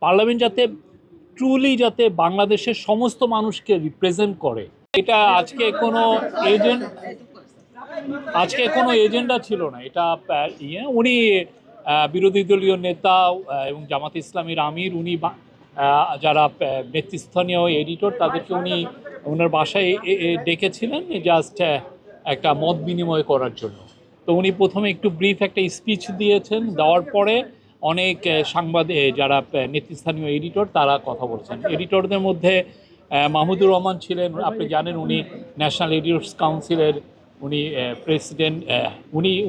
Parliament যাতে truly যাতে বাংলাদেশের সমস্ত মানুষকে রিপ্রেজেন্ট করে, এটা আজকে কোনো এজেন্ডা ছিল না। এটা উনি বিরোধী দলীয় নেতা এবং জামাত ইসলামীর আমির, উনি যারা নেতৃস্থানীয় এডিটর তাদেরকে উনি ওনার বাসায় ডেকেছিলেন জাস্ট একটা মত বিনিময় করার জন্য। তো উনি প্রথমে একটু ব্রিফ একটা স্পিচ দিয়েছেন, দেওয়ার পরে অনেক সাংবাদিক যারা নেতৃস্থানীয় এডিটর তারা কথা বলছেন। এডিটরদের মধ্যে মাহমুদুর রহমান ছিলেন, আপনি জানেন উনি ন্যাশনাল এডিটর্স কাউন্সিলের উনি প্রেসিডেন্ট,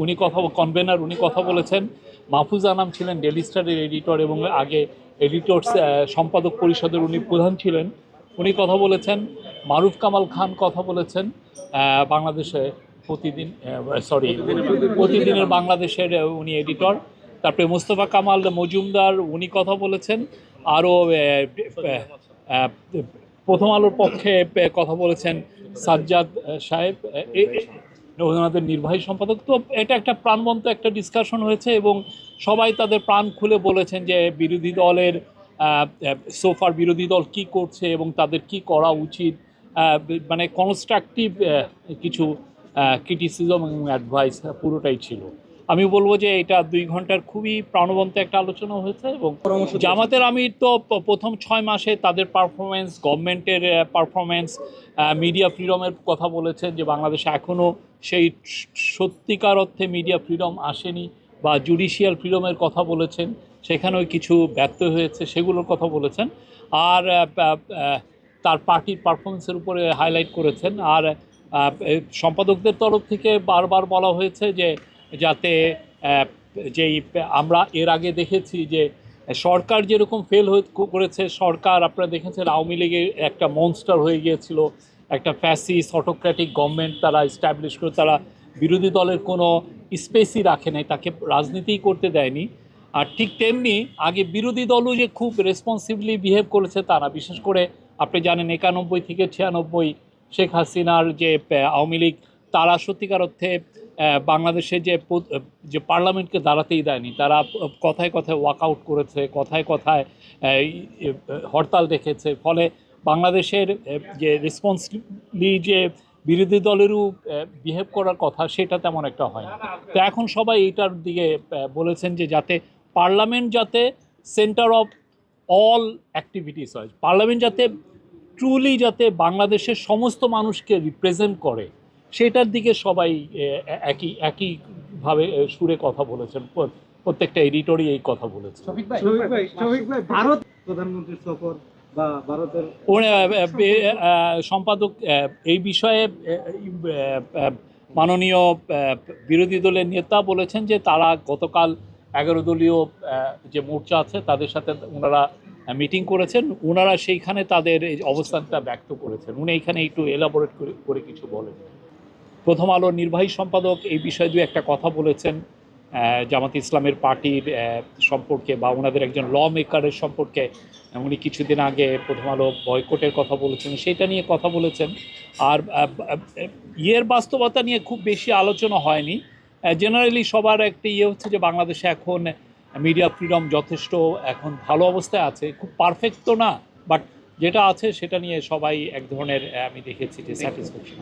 উনি কনভেনার, উনি কথা বলেছেন। মাহফুজ আনাম ছিলেন ডেইলি স্টারের এডিটর এবং আগে এডিটর্স সম্পাদক পরিষদের উনি প্রধান ছিলেন, উনি কথা বলেছেন। মারুফ কামাল খান কথা বলেছেন, বাংলাদেশে প্রতিদিনের বাংলাদেশের উনি এডিটর। তারপরে মোস্তফা কামাল মজুমদার উনি কথা বলেছেন। আরও প্রথম আলোর পক্ষে কথা বলেছেন সাজ্জাদ সাহেব, ওনাদের নির্বাহী সম্পাদক। তো এটা একটা প্রাণবন্ত একটা ডিসকাশন হয়েছে এবং সবাই তাদের প্রাণ খুলে বলেছেন যে বিরোধী দলের সোফার বিরোধী দল কি করছে এবং তাদের কি করা উচিত, মানে কনস্ট্রাকটিভ কিছু ক্রিটিসিজম এবং অ্যাডভাইস পুরোটাই ছিল। আমি বলবো যে এটা 2 ঘন্টার খুবই প্রাণবন্ত একটা আলোচনা হয়েছে। এবং জামাতের আমির তো প্রথম 6 মাসে তাদের পারফরমেন্স, গভর্নমেন্টের পারফরমেন্স, মিডিয়া ফ্রিডমের কথা বলেছেন যে বাংলাদেশে এখনও সেই সত্যিকার অর্থে মিডিয়া ফ্রিডম আসেনি, বা জুডিশিয়াল ফ্রিডমের কথা বলেছেন, সেখানেও কিছু ব্যর্থ হয়েছে সেগুলোর কথা বলেছেন। আর তার পার্টির পারফরমেন্সের উপরে হাইলাইট করেছেন। আর সম্পাদকদের তরফ থেকে বারবার বলা হয়েছে যে যাতে যেই আমরা এর আগে দেখেছি যে সরকার যেরকম ফেল করেছে, সরকার আপনারা দেখেছেন আওয়ামী লীগের একটা মনস্টার হয়ে গিয়েছিল, একটা ফ্যাসিস্ট অটোক্র্যাটিক গভর্নমেন্ট তারা এস্টাবলিশ করে, তারা বিরোধী দলের কোনো স্পেসই রাখে নাই, তাকে রাজনীতিই করতে দেয়নি। আর ঠিক তেমনি আগে বিরোধী দলও যে খুব রেসপন্সিবলি বিহেভ করেছে তা না। বিশেষ করে আপনি জানেন 91 থেকে 96 শেখ হাসিনার যে আওয়ামী লীগ, তারা সত্যিকার অর্থে বাংলাদেশে যে পার্লামেন্টকে দাঁড়াতেই দেয়নি, তারা কথায় কথায় ওয়াকআউট করেছে, কথায় কথায় হরতাল ডেকেছে। ফলে বাংলাদেশের যে রেসপন্সিবলি যে বিরোধী দলেরও বিহেভ করার কথা সেটা তেমন একটা হয় না। তো এখন সবাই এইটার দিকে বলেছেন যে যাতে পার্লামেন্ট যাতে সেন্টার অফ অল অ্যাক্টিভিটিস হয়, পার্লামেন্ট যাতে ট্রুলি যাতে বাংলাদেশের সমস্ত মানুষকে রিপ্রেজেন্ট করে, সেটার দিকে সবাই একইভাবে সুরে কথা বলেছেন। প্রত্যেকটা এডিটরই এই কথা বলেছে। ভারত প্রধানমন্ত্রীর সফর বা ভারতের সম্পাদক এই বিষয়ে মাননীয় বিরোধী দলের নেতা বলেছেন যে তারা গতকাল 11 দলীয় যে মোর্চা আছে তাদের সাথে ওনারা মিটিং করেছেন, ওনারা সেইখানে তাদের এই অবস্থানটা ব্যক্ত করেছেন। উনি এইখানে একটু এলাবোরেট করে কিছু বলেন। প্রথম আলোর নির্বাহী সম্পাদক এই বিষয়ে 2-1 কথা বলেছেন জামাত ইসলামের পার্টির সম্পর্কে বা ওনাদের একজন ল মেকারের সম্পর্কে। উনি কিছুদিন আগে প্রথম আলো বয়কটের কথা বলেছেন, সেটা নিয়ে কথা বলেছেন। আর বাস্তবতা নিয়ে খুব বেশি আলোচনা হয়নি। জেনারেলি সবার একটা হচ্ছে যে বাংলাদেশে এখন মিডিয়া ফ্রিডম যথেষ্ট এখন ভালো অবস্থায় আছে, খুব পারফেক্ট তো না, বাট যেটা আছে সেটা নিয়ে সবাই এক ধরনের আমি দেখেছি যে স্যাটিসফ্যাকশন।